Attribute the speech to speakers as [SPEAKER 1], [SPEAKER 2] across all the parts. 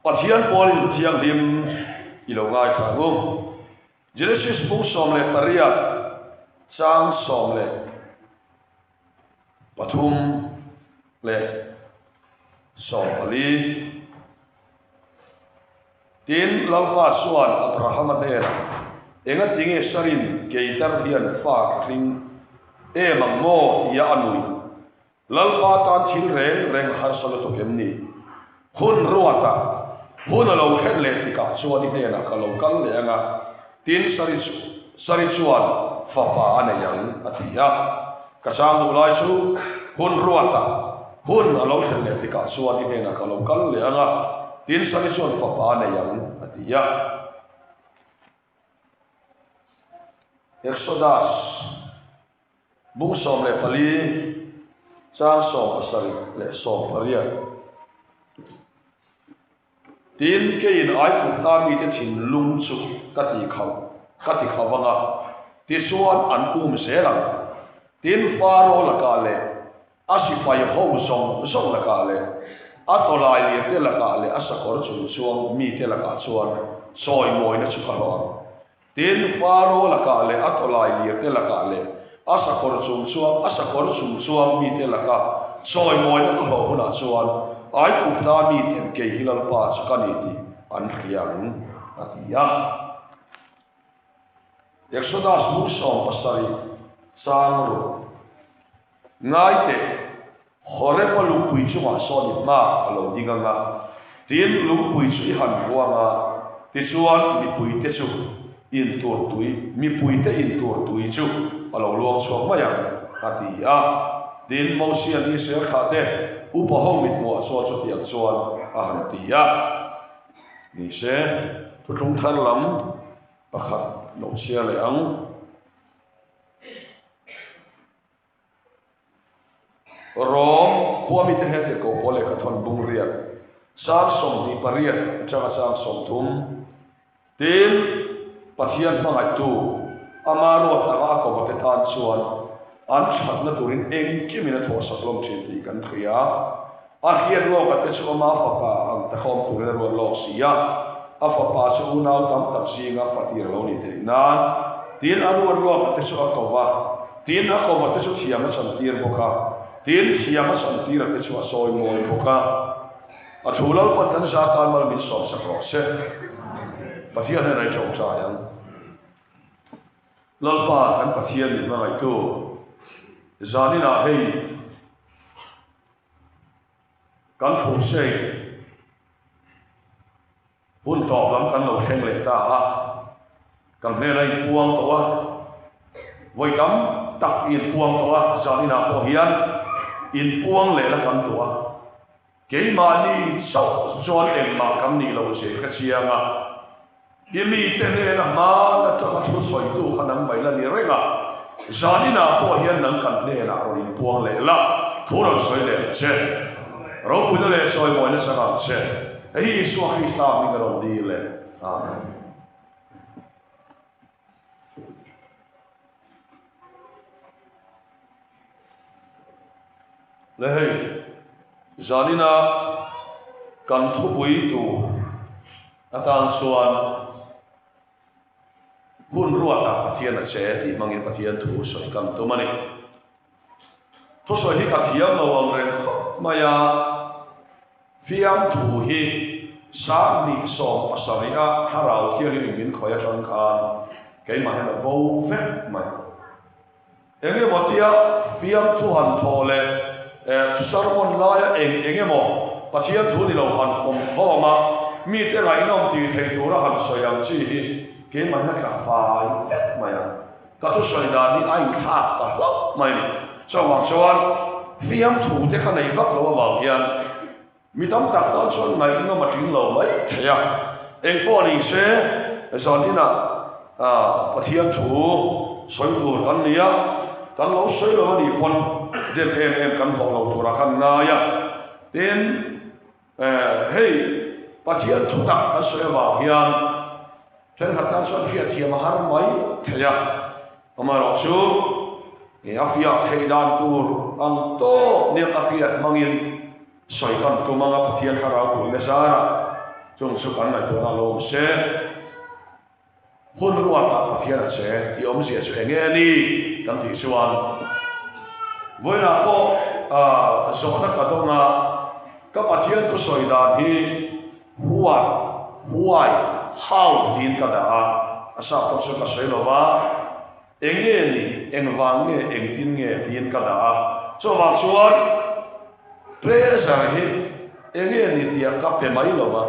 [SPEAKER 1] Pathian Paulin thiang lim ilongai khangum Genesis bung som le pariat sang som le pathum le som ali tin lalpa suan Abraham adera enga tinge sarin keitar hian fa kring e mangmo ya anui lalpa tan thil reng har sala to kemni hun ruata hun lo khet le tika chuan ni na ka lo kal le anga tin sari chuan fa pa ane yang atia ka sang du lai chu hun ruata hun lo khet le tika chuan ni na ka lo kal le anga tin sari chuan fa pa ane yang atia Exodus bung som le pali sang som asari le som paria tin ke in ai pu ta mi te thin lung chu kati khawanga ti suan an se lang tin faro la ka le asifai ho som la ka le atolai le te la ka le asakor chu chuang mi te la ka chuan soi moi na chu ka lo tin faro la ka le atolai le te la ka le asakor chu chuang mi te la ka soi moi na to ho na chuan ai pu ta mi tem ke hilal pa chakani ti an khiang atia Exodus mu som pasari sang ro ngai te hore pa lu pui chu ma so ni ma alo dinganga tin lu pui chu han buanga ti chuan mi pui te chu in tur tui mi pui te in tur tui chu alo luang chuak ma yang atia din mo si ani se kha te upahong mit mo so chu tiang chuan a han tia ni se putung than lam pakhat lo sia le ang rom khuami te he ko pole ka thon bung riat sang som ni pariat changa sang som thum tin pathian mangai tu amaro taka ko te tan chuan an chat na turin eng kimina tho saklom thin ti kan thria a hian ro ka te chu ma fa ka ang ta khom turin ro lo sia a fa pa chu nau tam tak singa fatir lo ni te na tin aro ro ka te chu a ko wa tin a ko wa te chu thiam chan tir boka tin thiam chan tir te chu a soi moi boka a thulal pat kan sa kan mal min som sakro se pathian nei chong cha yang lalpa kan pathian ni ma ngai tu zanina hei kan thu sei hun top lam kan lo theng le ta a kan me lai puang to wa voi kam tak in puang to wa zanina ko hian in puang le la kan to wa ke ma ni so zon em ma kam ni lo se ka chianga yemi te ne na ma na to ma thu soi tu khanang bai la ni rega zanina ko hian nang kan ne na ro in puang le la thu ro soi le che ro pu le soi mo ne sa ka che ei su hi sa mi ro di le amen le hei zanina kan thu pui tu atang suan hun ruata pathian a che ti mangin pathian thu soi kam to mani thu soi hi ka thiam lo ang ren maya fiam thu hi sa ni som pasaria harau kia ni min khoya chang khan cái mà nó vô phép mà em nghe một tia fiam thu han tho le sarmon la ya em mo pathian thu ni lo han kom tho ma mi te lai nom ti thei tu ra han so yang chi hi cái mà nó cả phai mà ya ka tu so da ni ai kha ka lo mai cho wang chuan fiam thu te kha nei vak lo wa hian mi tam tak ta chuan ngai no ma tin lo mai ya eng po ni se zonina pathian thu soi tu kan nia kan lo soi lo ni pon del em kan ho lo tu ra kan na ya tin hey pathian thu tak ta soi wa hian chen hat ta chuan hi thiam har mai thaya amaro chu e afia theidan tur ang to ne afia mangin soi kan tu manga pathian harau tu le sara chu chung su kan ngai to na lo se hun ruwa ta pathian a che ti om sia chu enge ni kan ti suan voina ko so na ka to nga ka pathian ko soida hi huai hau din ka da asa ko so ka soi lo wa enge ni engwang nge engtin nge din ka da so ma suan presa hi enge ni dia ka pe mai lo wa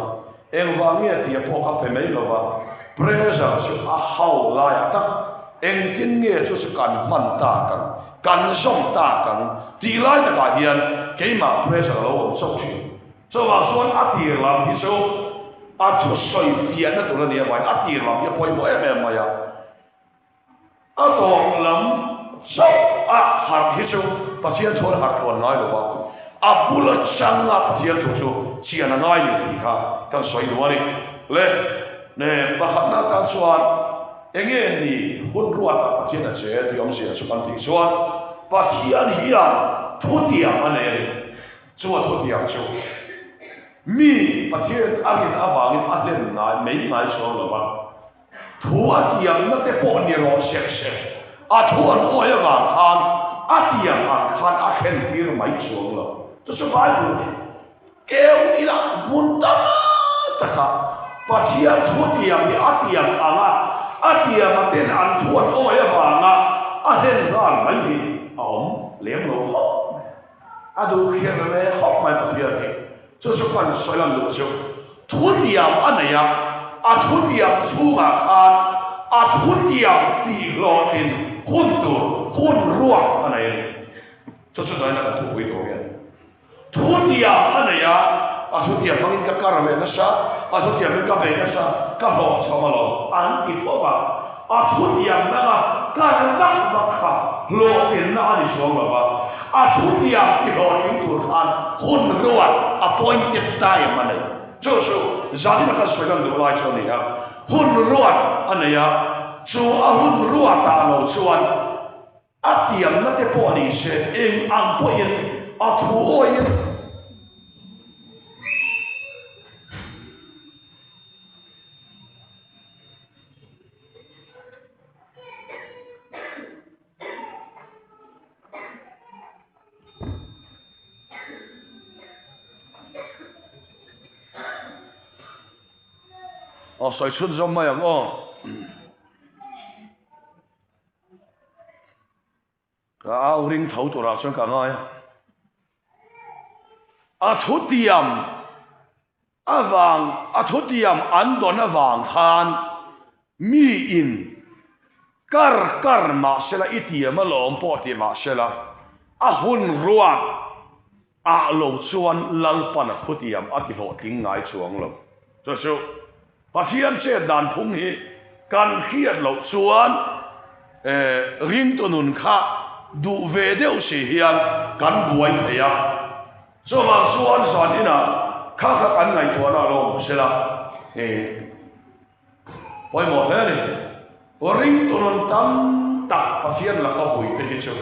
[SPEAKER 1] engwang nge dia po ka pe mai lo wa presa su a hau la ya ta engtin nge su su kan man ta kan som ta kan ti lai ta ka hian ke ma presa lo so chi so ma suan a ti lam hi so a chu soi dia na tu la ni wa a ti lam ya poi mo em ma ya a tong lam so a har hi so pathian thor har thon ngai lo ba a bula chang a pathian thu chu chian na ngai ni kha kan soi lo ni le ne ba khat na kan suan enge ni hun ruwa ta pathian a che ti om sia su kan ti suan pathian hi a thu dia ma ne chu a thu dia chu mi pathian angin awangin atlen ngai mei ngai so lo ba thu a tiang na te po ni ro sek sek a thu an oi wang khan a tiang an khan a khen tir mai chuang lo to so bai bu keu ila mun ta ta ka pathian thu tiang ni a tiang anga a tiang ma ten an thu an oi wang a hen ran mai ni om lem lo ho a du khen le ho mai pathian ni so so kan soi lam lo so thu tiang anaya a thu tiang thu ma khan a thu tiang ti lo in hun tu hun ruwa anai so so dai na ka thu wi to ya thu tiang anaya a thu tiang mangin ka karame na sa a thu tiang ka be na sa ka lo chama lo an ki po ba a thu tiang na ka na ba kha lo in na ni so ba a thu tiang ti lo in tu khan hun ruwa a pointed time anai so so zali na ka so kan do lai so ni ya hun ruwa anaya chu a hun ruwa ta lo chuan a tiam na te po ni se eng ang po yin a thu o yin soi chun zom mai ang ka au ring thau to ra chuan ka ngai a thu tiam awang a thu tiam an don awang khan mi in kar ma sela itiam alom po ti ma sela a hun ruwa a lo chuan lalpan a thu tiam a ti ho ting ngai chuang lo so pathian che dan phung hi kan khiat lo chuan ring to nun kha du ve deuh si hian kan buai theia so ma suan san ina kha kan ngai to na lo sela poi mo he ni o ring to nun tam tak pathian la ka bui te hi chu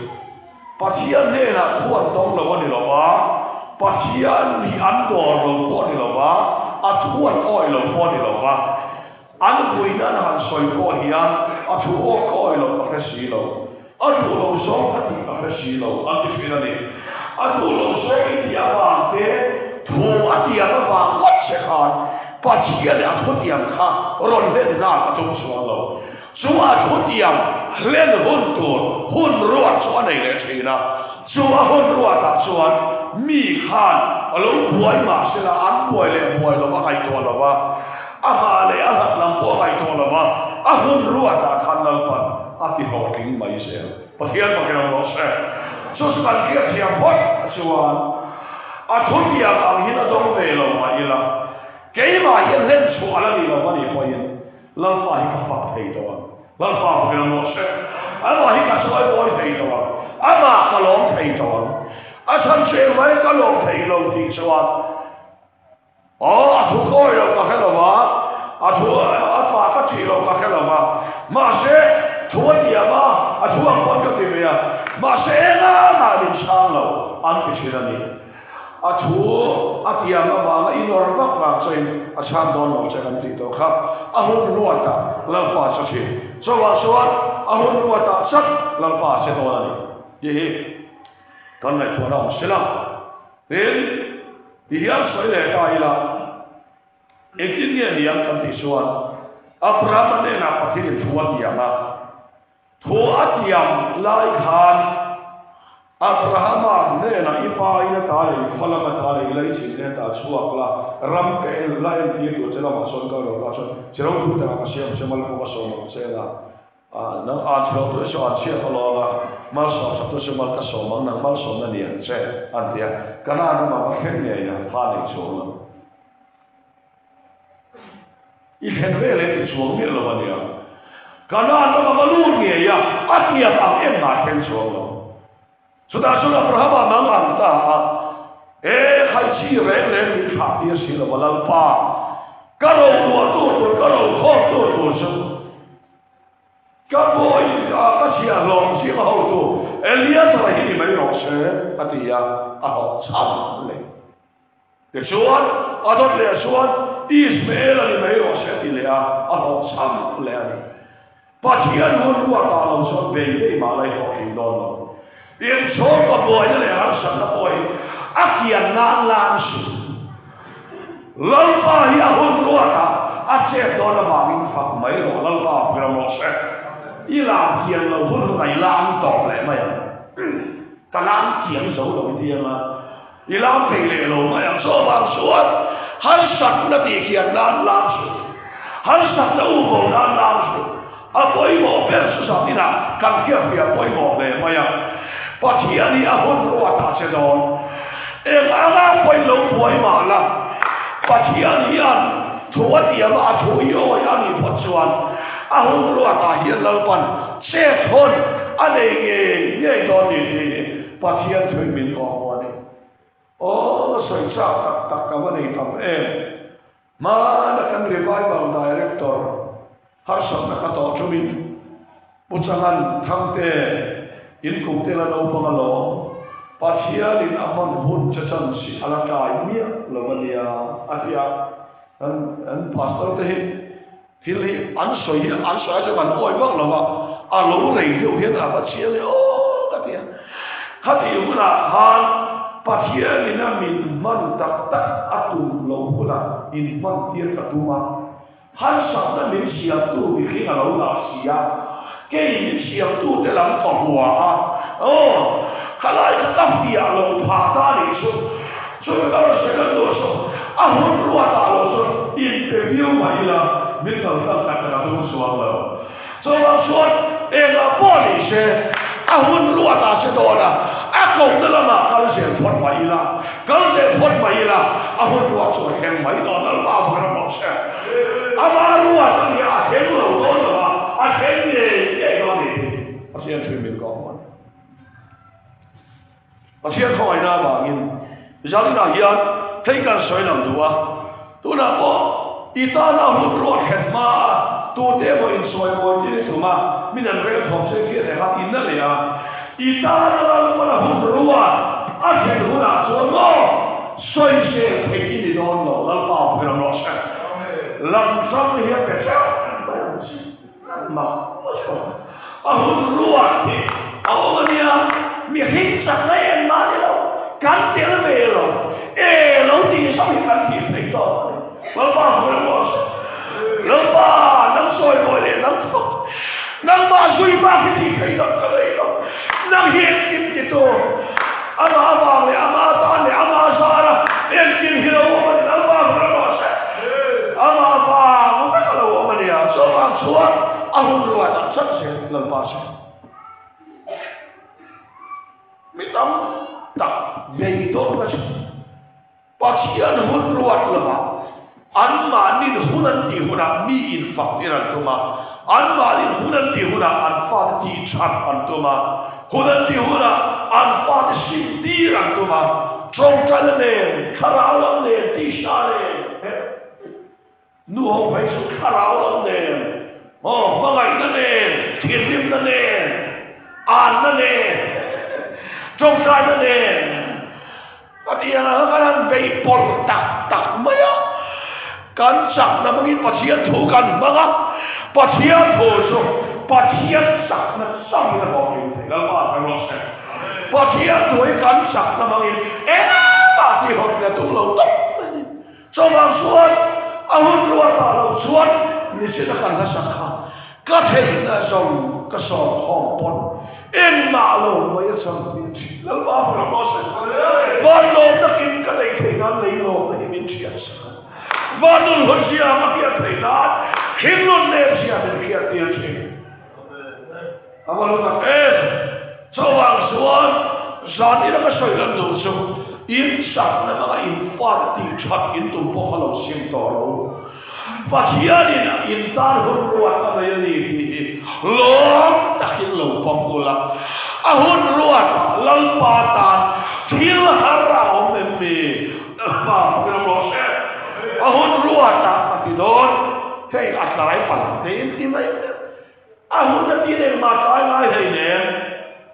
[SPEAKER 1] pathian ne na thuan tong lo ni lo ba pathian ni an do lo po ni lo ba a thuan oi lo po ni lo ba an bui na han soi po hian a thu o ko oi lo ka si lo a thu lo so ka ti ka si lo an ti fi na ni a thu lo so i ti ava te thu a ti ava va wat se khan pathian a thu ti am kha ron le na ka tu so lo so a thu ti am len hun tu hun ruwa so nei le thina so a hun ruwa ta chuan mi khan alo buai ma se la an buai le buai lo ba kai to lo ba a ha le a ha lam po kai to lo ba a hun ruwa ta khan lal pan a ti ho ting mai se pathian ma ke lo se so kan ke thiam hot chuan a thu ti am ang hin a dong ve lo ma ila ke ma yen len chu ala ni lo ma ni po yin lal fa hi ka fa thei to lal fa ke lo se a ma hi ka so ai bo thei to a ma ka lo thei to a chan che mai ka lo thei lo ti chuan a thu ko lo ka ke lo ba a thu a fa ka ti lo ka ke lo ba ma se thu ti ma a thu ang kon ka ti me ya ma se na na din sang lo an ti chi ni a thu a tiam a wanga inor vak vak chain a chhan don lo che kan ti to kha a hun ruata la pa cha thi so wa a hun ruata sat la pa se to ni ye kan lai thona sila pen diam soi le ta ila engineer niam kan ti suan Abraham ne na pathin thuat yama thu atiam lai khan Abraham ne na ipa ina ta le khala ma ta le lai chin ne ta chuak la ram ke lai ti to chela ma son ka ro ka son chero tu ta ka siam chemal ko ka son ma se la na a chero tu so a che ko lo la ma so sa tu chemal ka so ma na ma so na ni an che an dia kana na ma khen ne ya pa le so la I khen ve le ti chuang mi lo ma ni kana na ma lu ni ya atia pa em na khen so lo sudah berapa mangan ta khai chi re mi kha ti si lo balal pa kalau tu kalau tu so ka boy ka si a long si ma ho tu Elias ra hi mai ro se atia a ho cham le ke suan a dot le suan Ismael ali mai ro se ti le a ho cham le ani pa ti an ho lu ta lo so be ma lai ho ki don lo Yang coba boy ni harus ada boy. Akian langsung. Lalu ya hunruah aceh dona bangin fak mai lo lalu bermose. Ilam kian lo hunruah ilam tok le mai. Kalam kian so lo dia ma. Ilam pele lo mai so bang suat. Harus tak nabi kian langsung. Harus tak tahu boy langsung. Apa ibu bersusah tidak? Kan kia boy le mai. Patiani ahun ruata sedon. Anga poi lo poi mala. Patiani an tuat dia ma tuyo yani potsuan. Ahun ruata hian lalpan. Sethon ane ye don ni. Patian thui min ko ni. Oh soi sak tak kawan ni tam Mana kan revival director. Harus nak kata cumin. Pucangan thamte in kung tela lo pangalo pathia din aman hun chachan si alaka imia lawania atia an pastor te hili an soi ja man oi bak lawa a lo rei deu hian a pathia le o katia khati ula han pathia din a min man tak tak atu lo kula in man tier katuma han sa na min sia tu bi khi a lo la sia cái siêu tu để làm phòng hòa kalau itu tapi kalau pada ni so kalau saya tu so ahun luar tahu so interview mai lah betul tak kata tu soal lah so maksud apa ni saya ahun luar tahu sedora aku dalam kalau saya buat mai lah ahun luar so yang mai dalam apa orang saya ama luar ni ahun luar lah akhirnya Pasien thui min ko mon pasien khoi na ba ngin jal na hian thei kan soi lam duwa tu na ko ita na hu ro khet ma tu te bo in soi bo ti tu ma min an re thom se ki re ha in na le ya ita na la hu ro wa a khet hu na so mo soi se thei ki ni don lo la pa pe ram lo se lam sam hi pe sa ma ahun luar ni awak ni mi hingsak lain mana lo kan tiada melo lo di sampai kan tiada itu lepas berlos lepas nang soi boleh nang masuk bagi kita itu kalau nang hidup itu ama le ama tan le ama sara elkin hilo lepas berlos ama apa kalau awak ni seorang suat ahun luar tak sah lepas mitam tak yaitu macam pasian hun luar lepas anmanin hunan di hunan mi infak iran tuma anmanin hunan di hunan anfat di chat antuma hunan di hunan anfat sindiran tuma trongkan le karalang le tisale nuh pai su karalang le magai na ne thirim na ne an na ne trongkan na ne Patian kan beipol tak maya kan sak na mangin patian thu kan manga patian thu so patian sak na sang na bo ni la ba ka lo se patian thu kan sak na mangin ba ti hot na tu lo tok so bang suan ahun luar ta lo suan ni se na kan sak ka thei na so ka so hom pon en ma lo mo ya sam ni la ba ka lo se ba lo ta kin ka lei thei na lei lo ni min chia sa ba dul hot sia ma kia thei na kin lo ne sia de kia tia che aba lo ta so bang suan zan ni ka so la do so in sak na ma in far ti chat in tu po ka lo sim to lo Pasiani na intar huruat na yani lom takin lo pamula ahun ruat lalpatan til harao meme ba pamose ahun ruat ta patidon kay atlay pala tin mai ahun na tin ma sai ngai hai ne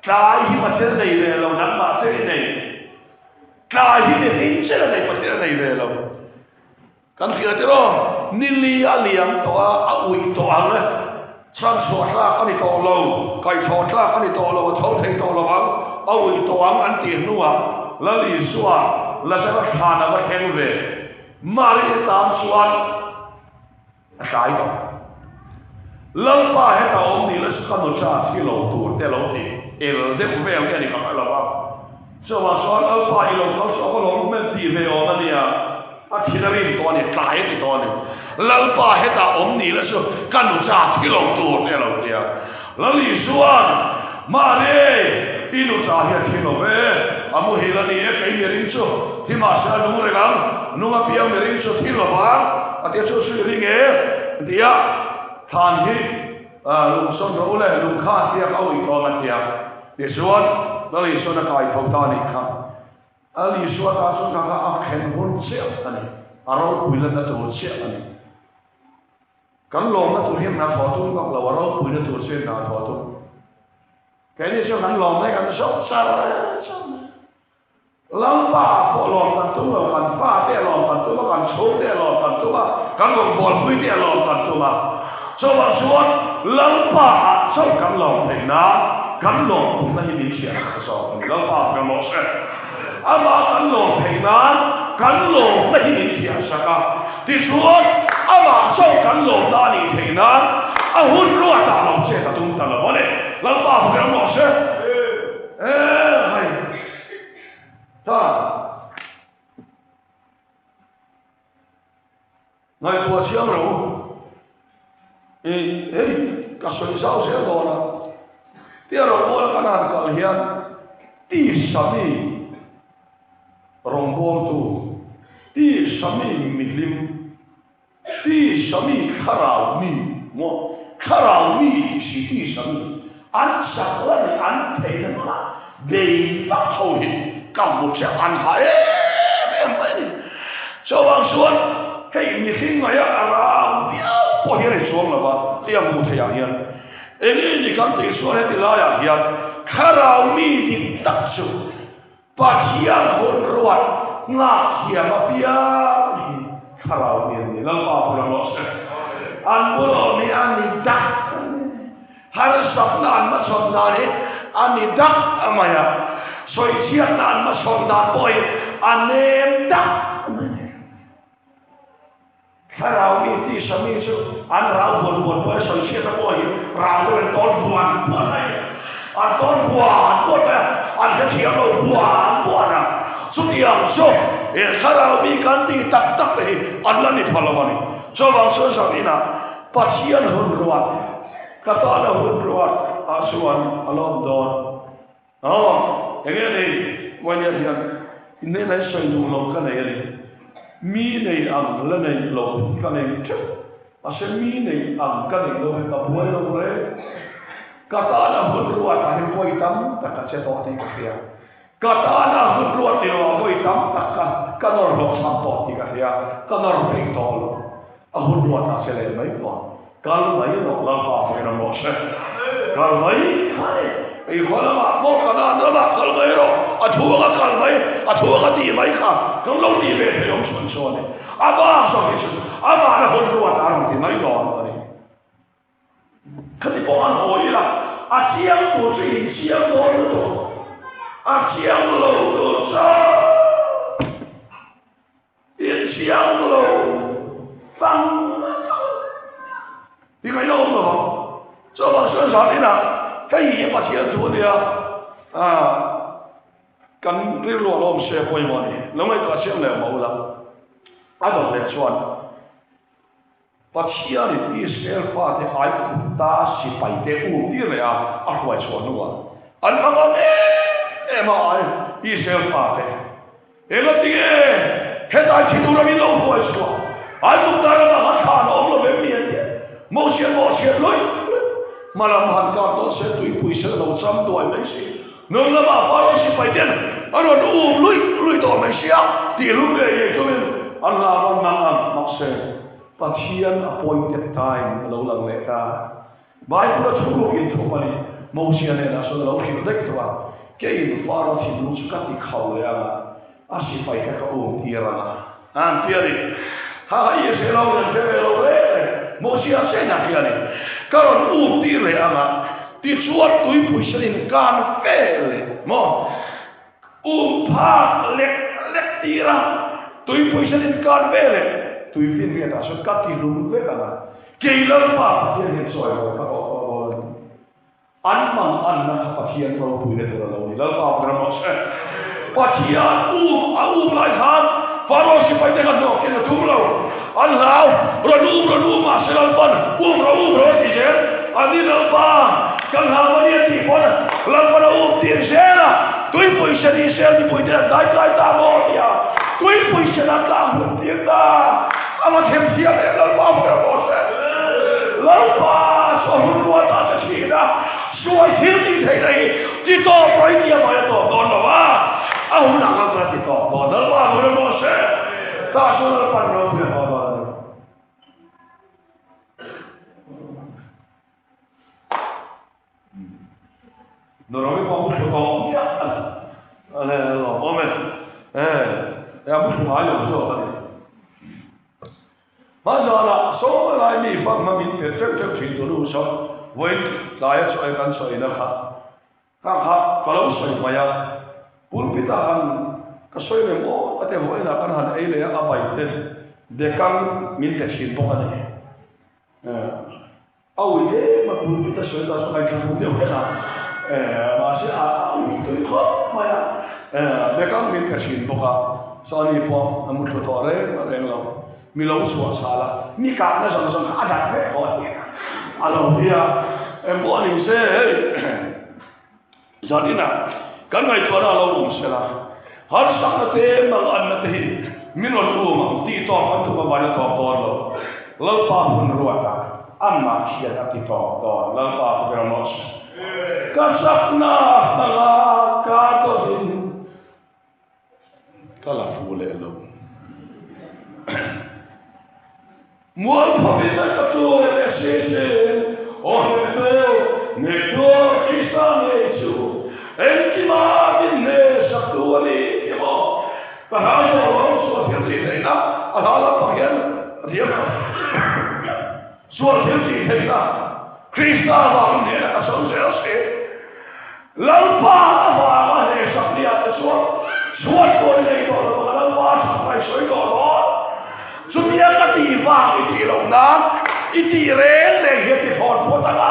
[SPEAKER 1] kai hi ma tel nei le lo nan ma tel nei kai hi ne hin se nei pa tel nei le lo kan kira tero nili aliam to a ui to ang le chan so la ka ni to lo kai so la ka ni to lo tho thei to lo bang a ui to ang an ti nuwa la li suwa la sa ka khana ba heng ve mari tam suan a sai to lo pa he ta om ni le ka no cha ti lo tu te lo ti el de ve ang ni ka la ba so ma so lo pa i lo so ko lo me ti ve o na ni a Akhirarin to ni tlai ni to ni lalpa heta om ni la so kanu cha thilo tu te lo dia lali suan ma re inu cha hi thilo ve amu hi la ni e kai mi rin so thi ma sa nu re gang nu ma pia mi rin so thilo ba atia so su ring e dia than hi lu son ro le lu kha tia au i ko ma tia ti suan lali so na kai phau ta ni kha Ali suat asun kaka akhen hun siap ani, arau puilan na tu siap ani. Kan long na tu hiam na foto kak law arau puilan tu siap na foto. Kaya ni siap kan long na kan sok sar. Lang pa po long kan tu kan pa te long kan tu kan chou te long kan tu kan long bol pui te long kan tu so bang suat lang pa so kan long te na kan long pun na himin siap so lang pa kan long se. Ama kan lo peinan kan lo mai ni sia saka ti suot ama so kan lo na ni peinan a hun ro ta lo che ta tung ta lo le la pa hu kan mo se hai ta ngai po chiang ro ka so ni sao se do na ti ro mo la kan ka hian ti sa mi Rombom tu, ti sami milim, ti sami karau mi, mo karau mi si ti sami, an saklan an teinan la, dei tak hau hin, kamu cak an hai, ni, cawang suan, hei milim ngaya arau, dia pohir suan la ba, dia muda yang hian, ini kan ti suan heti layak hian, karau mi di tak su. Pasian hon ruat ngak siapa pia kalau ni lalpa pulang los an pulau ni an ni dak harus sablan masuk nari an ni dak amaya soi sian an masuk dak boy anem dak kalau ni ti sami su an rau buat boy soi sian boy rau buat ton buat an ton buat an kecil lo buat Sutiang so, kalau mi kanti tak ni, Allah ni falawani. So bangsa sabina, pasian hunruat, kata ada hunruat, asuan alam don. Oh, yang ni, wanya sian, ini nai soal dulu kan ni, mi ni ang lenai lo kan ni, asal mi ni ang kan ni lo kabuai lo boleh. Kata ada hunruat, ahli koi tam, tak kacau tu dia. Kata anak berluat di luar boy tam takkan kanor bok sampot tiga dia kanor pintol ahun luat hasil yang baik pun kalau bayi nak lapa pengen mose kalau bayi ไอ้คนละมาบอกกันนะมาคนไม่รู้ทั่วกันไหมทั่วกันดีไหมครับต้องลงดีเวทยมชนชนเนี่ยบ้าสองที่สุดบ้าคนรู้ว่าตามที่ไม่รอเลยเขาที่บอกอันโอ้ยละเชียงตัวจริงเชียงโลตัวเชียงโลตัวจ้าเชียงโลฟัง你看要什么？这把身上的呢，这一把钱做的跟这罗老社会嘛的，那么个钱来冇啦，就来赚。把钱的比社会的爱苦大是白的无的了来赚了安那个嘛比社会的，那个现在听到了你老婆说，都在那个看到了没面的。冇钱累，马拉曼卡多些对不起老张多没事，能那么发了是白点，累多没事第六个也就是安拉曼马些，把天appointed time老能来噶，买不了出路因出嘛哩，冇钱呢那说老钱得是吧？既然发了钱路出家己靠了是白个个第啦，第二的，也是老人这个老嘞。冇事先拿起来，kalau ukti le dicuat tui puiselin kan pele, mo umpa lek tira tui puiselin kan pele, tui pin dia tak suka tilung pele kan, kailan pa dia ni soal kalau anmang anak pasien kalau punya tu lalu ni, lalu apa nama pasien lai kan, baru si pasien kan dok kita tunggu Allah, radu masih lalpan, di sini, adi lalpan, kalau dia tipon, lalpan di sini, tuh puisi di sini, puisi dah tahu dia, tuh puisi dah tahu dia, amat hemsian lalpan berbosan, lalpan, sohun buat apa sih dah, suai sini sini, di top ini apa ya top, doa, nak apa di top, lalpan berbosan, tak sudah lalpan berbosan. Noroi mau potong ya, ya bukan aja betul. Masalah soal lain bang mamin cek cinta dulu so, wait layak soal kan soal nak, kalau soal maya, pun kita kan kesoal lemo, ada soal nak kan ada ile apa itu, dekan minta cinta kan ni. Awalnya pun kita soal kan dia kan. Masih itu maya. Dekat min kasih boka. Soalnya pun amu tutore, orang milau suasana. Ni karena sama-sama ada pekor. Alam dia, buat ini jadi nak. Kan itu ada lalu misalnya. Harus sangat menganut ini. Minum rumah, tito itu kebanyakan toko. Lalu pun ruata. Amma siapa tito, lalu pun beramos. Kasakna katosin kala fule lo mual pavisa kato esese oheo neto isanechu enkima binne saktuali kemo pahayo so fiasi na ala pagen dia so fiasi na Krista bang dia asal selesai lalpa apa ni saklia suat kau ni kau lalpa sampai soi kau supaya ketiba itu longgang itu rel lagi di hot potanga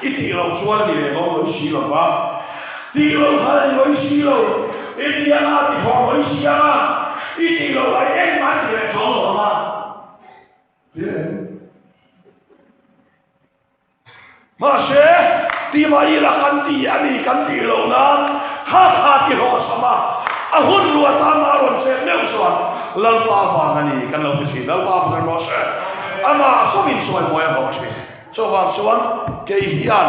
[SPEAKER 1] itu long suat ni kau silo ba di long hari kau silo itu yang ada di hot kau siapa itu long lagi mati le jauh ma masih timai lah kanti ani kanti lona hati lo sama ahun luar tamaron saya neusuan lalpa apa ani kan lo besi lalpa apa masa ama sumin suai moya bossi suan kehian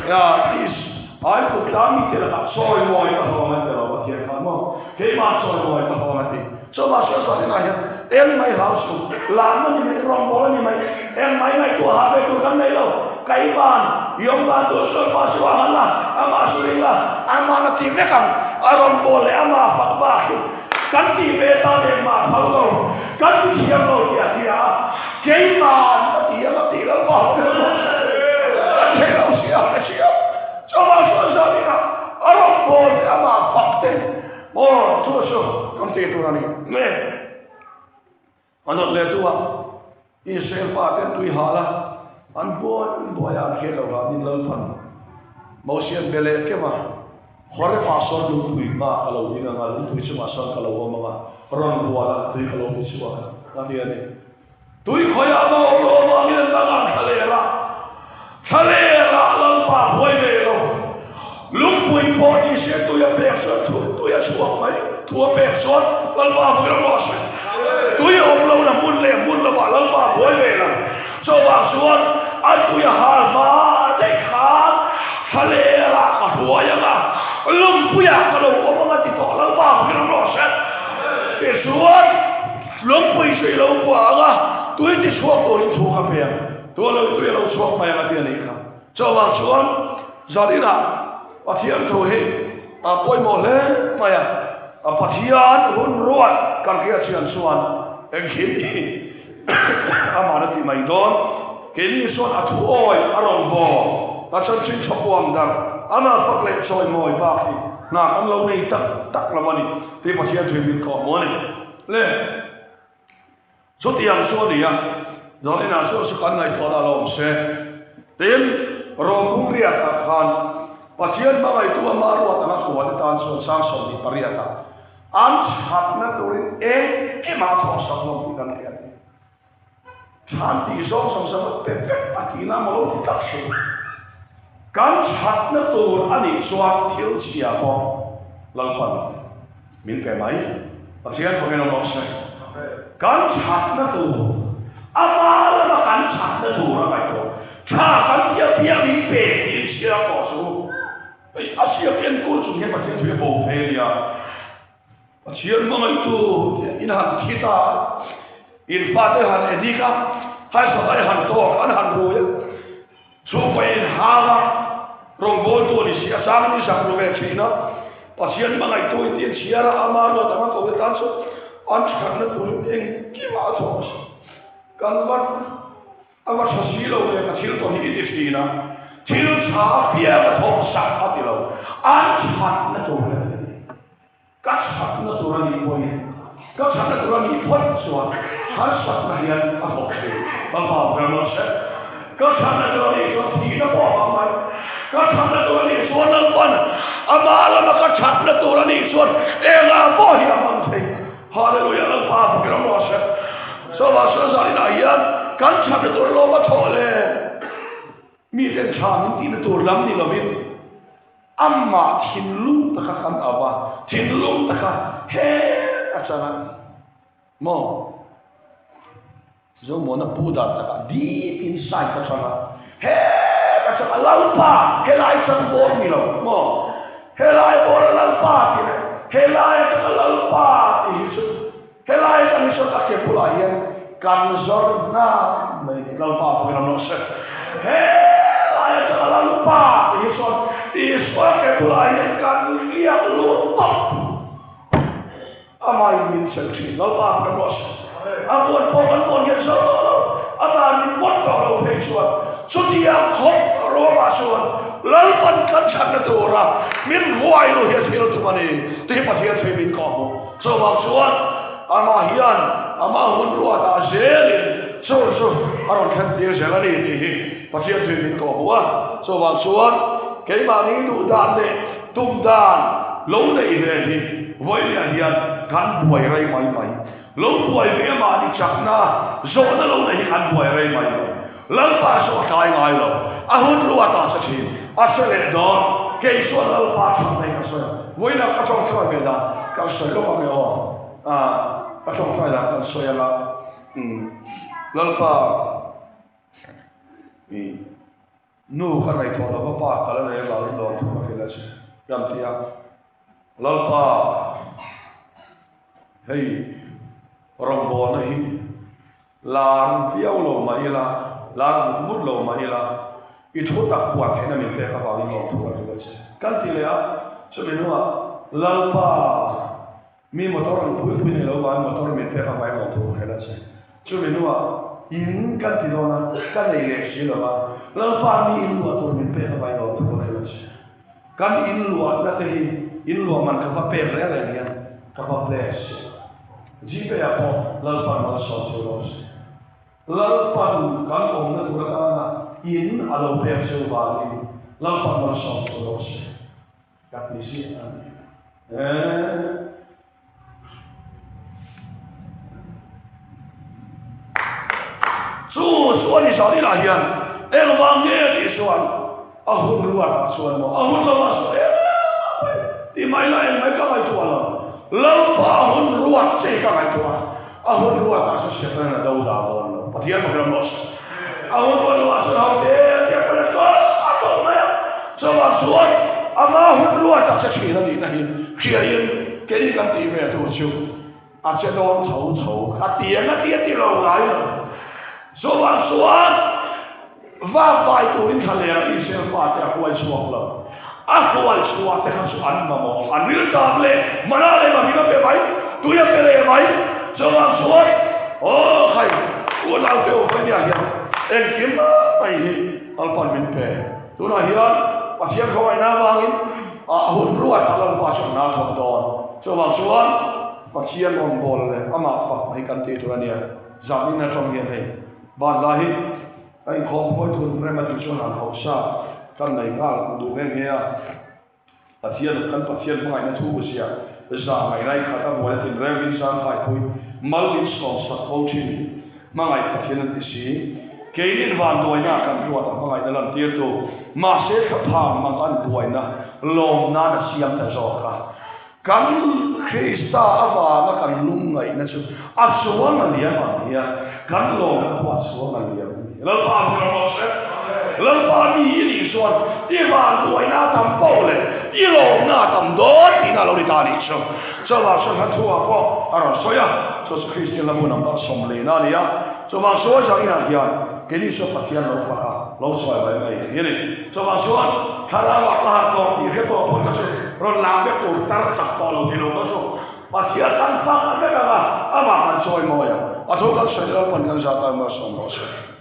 [SPEAKER 1] ya is ai ko kami tela suai moya apa mati lo bossi kamu kehian suai moya apa mati coba suai nanya mai house lama ni mai rombongan ni mai mai tu HP tu kan mai lo kaiman yom ba tu so ma suahan la ama suila ama na ti me kang aron bole ama pakba kan ti be ta le ma phalo kan ti siam lo ya dia kaiman ti ya ti la ba ke lo sia so ma so ni na aron bole ama pakte mo tu so kan ti tu ni me anot le tu Israel paten tui hala an boya khelo ga min lal phan motion bele ke ma hore pa so lu tui ma kalo ni nga lu tui chuma son kalo ma ma ron wala tui kalo ni chwa na ni ani tui khoya ma lo ma mi la ga khale la lal pa hoi be lo lu pui po ni se tu ya pe so tu ya chwa mai tu pe so lal pa hu lo so tôi ông lâu là muốn là bảo lâu mà bối về là cho bà xuống anh tôi hà mà để khá lệ là cả thua vậy mà lùng tôi cái đầu ông mà chỉ tỏ lâu mà cái nó sẽ để xuống lùng tôi suy lâu quá là tôi chỉ xuống tôi đi xuống cà phê tôi lâu xuống mày là tiền này cả cho bà xuống giờ đi nào bà thiên thôi bôi mồ lên mày bà thiên hôn ruột kan kia chian suan engkini amana ti mai don kini suan atu oi aron bo ta chan chin chokwam dar ana fakle choi moi ba ki na kan lo nei tak la mani ti ma sia thwe min ko mo ne le so ti am so ni ya do le na so kan ngai thoda lo se tin ro kum ria ta khan pasian ma mai tu ma ro ta na so wa ta so sang so ni pariata an hat na turin e ma thong sam lo ti kan ya than ti so sam pe atina mo lo tak se kan hat na tur ani swat thil chia bo lang phan min ke mai pasian ko no mo se kan hat na tur ama la kan hat na tur ra mai to cha kan pia mi pe ti chia ko su asia ken ko su he pasian thue bo pe ya Chiang mga itu inahan kita infate han edika hai sabai han to an han roya supain hala rongbol to ni sia sang ni sang roya china pasien mga itu tin siara amano tama ko betan so an chakna pulu eng ki ma thos kanbat awa sasilo le kasil to ni idistina til sa pia thos sa atilo an chakna to các sắc nó tụi nó đi quay các sắc nó tụi nó đi thoát xuống các sắc nó hiện ở một cái bằng vào cái nó sẽ các sắc nó tụi nó đi xuống thì nó bỏ vào mày các sắc nó tụi nó đi xuống nó còn mà là các sắc nó tụi nó đi xuống em là bỏ hiểm bằng thế hallelujah nó phá cái nó sẽ sau đó sau đó đi đại yên các sắc nó tụi nó bắt thổi lên mi tên chàng thì nó tụi lắm thì nó biết amma thinlung taka kan aba thinlung taka he achana mo zo mo na puda taka deep inside achana he achana lalpa he lai sang bo mi lo mo he lai bo lalpa ki he lai taka lalpa ti he lai sang so ta ke pula yen kan zor na mai lalpa ko no se he lai taka lalpa ti so Iswa ke bulayan kan liak lupa amai min selci lalpa kan was abuan pon yang solo aman min pot kalau pesuan sudia khop roba suan lalpan kan sana tora min huai lo ya sil tu mani ti pasia se min ko so ba suan ama hian ama hun ruwa ta zelin so aron khan dia zelani ti pasia se min ko wa so ba suan cái bà ní đủ đàn đấy tung đàn lâu này về thì với là hiện cán bùi ray máy lâu bùi với mà đi chắc na rồi nó lâu này cán bùi ray máy lâu ba số cái ngay rồi hôn luôn ta sẽ chỉ sẽ lên đó cái số lâu ba trăm này cái số với là các trong số về đó các số lúc mà nhiều các trong số là các số là lâu ba nu kan ai thola ba pa kala le la lo thuma phela che yam tia lalpa hei rombo na hi lan piao lo mai la lan mut lo mai la อีทุกตักปวดให้น้ำมันเป็นกระเป๋าอีกทุกวันทุกวันกันทีเลยอ่ะช่วยดูว่าเราป่ามีมอเตอร์พูดในเราว่ามอเตอร์มันเป็นกระเป๋าอีกทุกวันแล้วใช่ช่วยดูว่าอินกันทีโดนกันในเล็กสิเราว่าเราป่ามีอินลัวตัวมันเป็นกระเป๋าอีกทุกวันแล้วใช่กันอินลัวนั่นเองอินลัวมันกระเป๋าเป็นอะไรเนี่ยกระเป๋าเปลสจีบไปอ่ะพอเราป่ามันสอนตัวเราใช่เราป่ากันองค์นั้นตัวกันนะอินอะไรเปลสอยู่บ้างเราป่ามันสอนตัวเราใช่กับนิสิตอันนี้说你少的那天，那个王爷的说，啊，混乱说嘛，啊，混乱说，你买来买干嘛做了？老把混乱这干嘛做？啊，混乱那是现在的都打过了，把天不给老师，啊，混乱是好的，也不能说啊，懂了呀，这么说，啊，那混乱咋是去了你那里？去人给你个地面多久？啊，这都丑，啊，点地老来了。说完说，ว่าไปตัวนี้ทะเลอีเสียฟ้าจะควยชัวร์เลยควยชัวร์แต่เขาชวนมาหมดอันนี้ก็จับเลยมันอะไรมาพี่ก็เป็นไหมตัวยังเป็นอะไรไหม说完说โอ้ใครตัวเราเกี่ยวกับเนี่ยเอ็งกินมาไปอัลปันมินเปตัวนั้นเฮียปัจจัยเขาไว้หน้าบ้านหุ่นรวดอัลปันชนะทองดอน说完说ปัจจัยมองบอลเลยมาฝักให้กันตีตัวนี้จำนี่นะตรงนี้ให้บ้านเราไอ้ของพ่อทุนเรื่องมาถึงช่วงหลังเขาชากันในงานดูเงี้ยปัจจัยกันปัจจัยเมื่อไงนั่นทุกเสียแต่สมัยไรข้าทำวันที่เรื่องวิชาไทยคุยมัลลิสองสักโคชินเมื่อไงปัจจัยนั้นที่สี่เกี่ยนวันด้วยนะกันตัวเมื่อไงแต่ละเดียวตัวมาเสียกับทางมันกันด้วยนะลมน่าจะเสียงแต่จอกกันคริสต์อาบามากันลุ่มไงนั่นสุดอัศวรรณเลี้ยงมันเนี่ยกันลมกับอัศวรรณเลี้ยงแล้วพาไปเราเสร็จแล้วพามีอีหลีส่วนที่บ้านด้วยน่าทำเป้าเลยอีหลงน่าทำโดดที่น่าเราได้ตาดิฉันจะว่าฉันหันทั่วก็อะไรสวยอ่ะจะคริสต์ละมุนน้ำสมเลยนั่นเนี่ยจะว่าสวยจากอีนั่นเดียวเกี่ยนสปัจจัยเราฟังเราสวยไปไหมเนี่ยจะว่าสวยถ้าเราว่าตอนที่เรื่องพวกนั้นเราลามไปตัวตัดจับต่อเราที่เราก็สวยปัจจัยตั้งฟังอะไรกันอ่ะอามาหันสวยมั้ยอ่ะทุกคนสวยแล้วคนกันจะตามมาสมบูรณ์